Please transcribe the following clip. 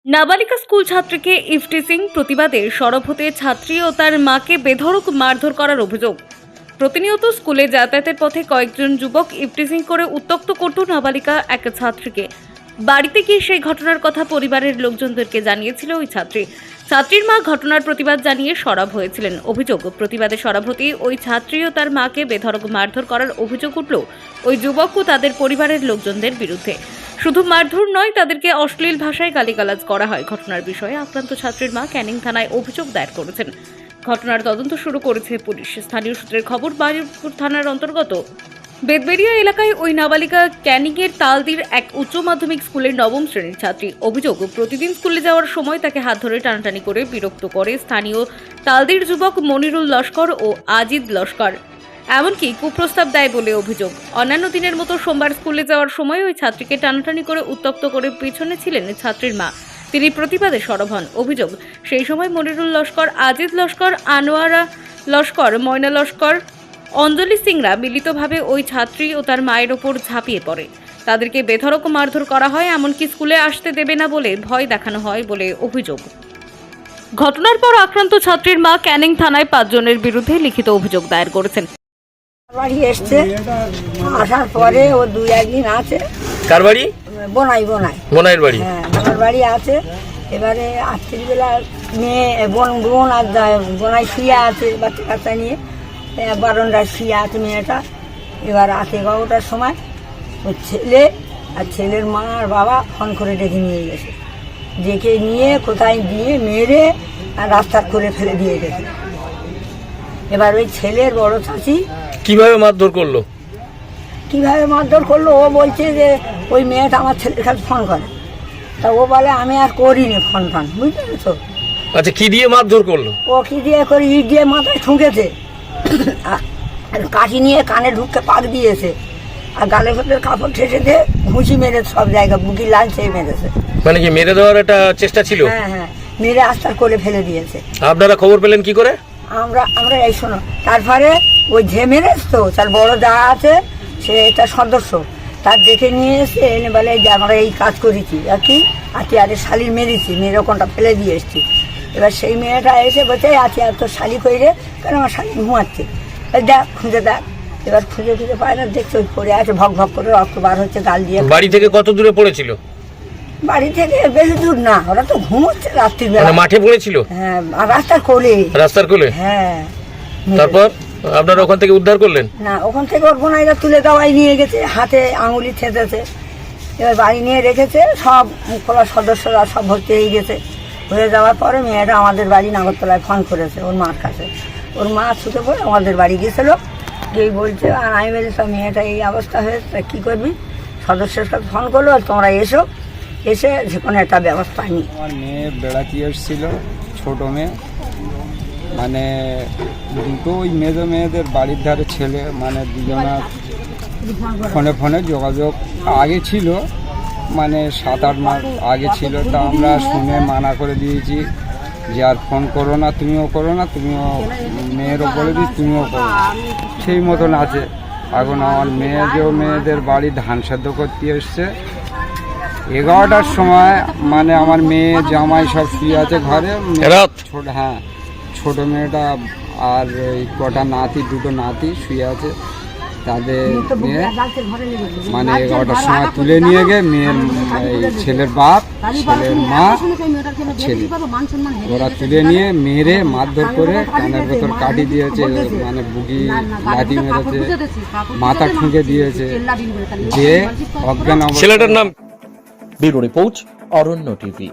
নাবালিকা স্কুল ছাত্রীকে ইফটিজিং প্রতিবাদে সরব হতে ছাত্রী ও তার মাকে বেধড়ক মারধর করার অভিযোগ। প্রতিনিয়ত স্কুলে যাতায়াতের পথে কয়েকজন যুবক ইফটিজিং করে উত্ত্যক্ত করত নাবালিকা এক ছাত্রীকে। বাড়িতে গিয়ে সেই ঘটনার কথা পরিবারের লোকজনদেরকে জানিয়েছিল ওই ছাত্রীর মা ঘটনার প্রতিবাদ জানিয়ে সরব হয়েছিলেন। অভিযোগ, প্রতিবাদে সরব হতেই ওই ছাত্রী ও তার মাকে বেধড়ক মারধর করার অভিযোগ উঠল ওই যুবক ও তাদের পরিবারের লোকজনদের বিরুদ্ধে। শুধু মারধর নয়, তাদেরকে অশ্লীল ভাষায় গালিগালাজ করা হয়। ঘটনার বিষয়ে আক্রান্ত ছাত্রীর মা ক্যানিং থানায় অভিযোগ দায়ের করেছেন। ঘটনার তদন্ত শুরু করেছে পুলিশ। স্থানীয় সূত্রের খবর, বারুইপুর থানার অন্তর্গত বেদবেরিয়া এলাকায় ওই নাবালিকা ক্যানিংয়ের তালদির এক উচ্চ মাধ্যমিক স্কুলের নবম শ্রেণীর ছাত্রী। অভিযোগ, প্রতিদিন স্কুলে যাওয়ার সময় তাকে হাত ধরে টানাটানি করে বিরক্ত করে স্থানীয় তালদির যুবক মনিরুল লস্কর ও আজিদ লস্কর। এমনকি কুপ্রস্তাব দেয় বলে অভিযোগ। অন্যান্য দিনের মতো সোমবার স্কুলে যাওয়ার সময় ওই ছাত্রীকে টানাটানি করে উত্ত্যক্ত করে পিছনে ছিলেন ছাত্রীর মা। তিনি প্রতিবাদে সরব হন। অভিযোগ, সেই সময় মনিরুল লস্কর, আজিদ লস্কর, আনোয়ারা লস্কর, ময়না লস্কর, অঞ্জলি সিংরা মিলিতভাবে ওই ছাত্রী ও তার মায়ের ওপর ঝাঁপিয়ে পড়ে। তাদেরকে বেধড়ক মারধর করা হয়, এমনকি স্কুলে আসতে দেবে না বলে ভয় দেখানো হয় বলে অভিযোগ। ঘটনার পর আক্রান্ত ছাত্রীর মা ক্যানিং থানায় 5 জনের বিরুদ্ধে লিখিত অভিযোগ দায়ের করেছেন। বাড়ি এসছে, আসার পরে ও 2-1 দিন আছে। কার বাড়ি? বোনাইয়ের বাড়ি। হ্যাঁ, আমার বাড়ি আছে। এবারে রাত্রিবেলা মেয়ে বোন আর বোনাই শুয়ে আছে, বাচ্চা কাচ্চা নিয়ে বারান্দায় শুয়ে আছে মেয়েটা। এবার রাতে 11টার সময় ওর ছেলে আর ছেলের মা আর বাবা ফোন করে ডেকে নিয়ে গেছে। ডেকে নিয়ে কোথায় দিয়ে মেরে আর রাস্তার করে ফেলে দিয়ে গেছে। এবার ওই ছেলের বড় চাচি কিভাবে মারধর করলো? ও বলছে যে ওই মেয়েটা আমার ছেলের কাছে ফোন করে। তা ও বলে আমি আর করিনি ফোন, বুঝতে পেরেছো? আচ্ছা, কি দিয়ে মারধর করলো? ও কি দিয়ে করে, ইট দিয়ে মাথায় ঠুকেছে, আর কাঠি নিয়ে কানে ঢুকে পাক দিয়েছে, আর গালে ভেতরে কাপড় ঠেসে দিয়ে ঘুষি মেরেছে সব জায়গা, বুকি লাল চেয়ে মেরেছে। মানে কি মেরে দেওয়ার একটা চেষ্টা ছিল? হ্যাঁ, মেরে আস্তার করে ফেলে দিয়েছে। আপনারা খবর পেলেন কি করে? আমরা এই শোনো, তারপরে ওই যে মেরেছে তো তার বড় যা আছে, সে এটা সদস্য, তার দেখে নিয়ে এসে এনে বলে যে আমরা এই কাজ করেছি আর কি, আরে শালির মেরেছি, মেরে ওখানটা ফেলে দিয়ে এসছি। এবার সেই মেয়েটা এসে বলছে আছি আর তোর শালি কইরে, কারণ আমার শালি ঘুমাচ্ছে, দেখ খুঁজে দেখ। এবার খুঁজে পায় না, দেখছে ওই পড়ে আছে, ভক ভক করে রক্ত বার হচ্ছে গাল দিয়ে। বাড়ি থেকে কত দূরে পড়েছিল? বাড়ি থেকে বেশি দূর না, ওরা তো ঘুমোচ্ছে রাত্রিবেলা। মাঠে পড়েছিল? হ্যাঁ, রাস্তার কোলে। হ্যাঁ। তারপর আপনারা ওখান থেকে উদ্ধার করলেন? না, ওখান থেকে ওর বোনাইরা তুলে দাওয়াই নিয়ে গেছে, হাতে আঙুলি ছেঁচেছে। এবার বাড়ি নিয়ে রেখেছে, সব খোলা সদস্যরা সব ভর্তি হয়ে গেছে। হয়ে যাওয়ার পরে মেয়েটা আমাদের বাড়ি নাগরতলায় ফোন করেছে ওর মার কাছে। ওর মা ছুটে পড়ে আমাদের বাড়ি গিয়েছিল, গিয়ে বলছে আর আমি বলি সব মেয়েটা এই অবস্থা হয়েছে, তা কী করবি? সদস্যের সাথে ফোন করলো, তোমরা এসে যে কোনো একটা ব্যবস্থা নি। আমার মেয়ে বেড়াতে এসেছিল, ছোট মেয়ে, মানে দুটো ওই মেয়েদের বাড়ির ধারে ছেলে, মানে দুজনা ফোনে যোগাযোগ আগে ছিল, মানে 7-8 মাস আগে ছিল। তা আমরা শুনে মানা করে দিয়েছি যে আর ফোন করো না, তুমিও মেয়েরও বলে দিস, তুমিও করো। সেই মতন আছে। এখন আমার মেয়েদের বাড়ি ধান সেদ্ধ করতে এসছে 11টার সময়, মানে আমার মেয়ে জামাই সব শুয়ে আছে ঘরে। ছোট মেয়েটা আর এই কটা নাতি, 2টো নাতি শুয়ে আছে। তাদের নিয়ে মানে 11টার সময় তুলে নিয়ে গিয়ে মেয়ের ছেলের বাপ, ছেলের মা, ছেলে, ওরা তুলে নিয়ে মেরে মারধর করে কানের ভেতর কাটি দিয়েছে, মানে বুকি লাঠি মেরেছে, মাথা ঠুকে দিয়েছে, যে অজ্ঞান। ছেলেটার নাম? ব্যুরো রিপোর্ট, অরণ্য টিভি।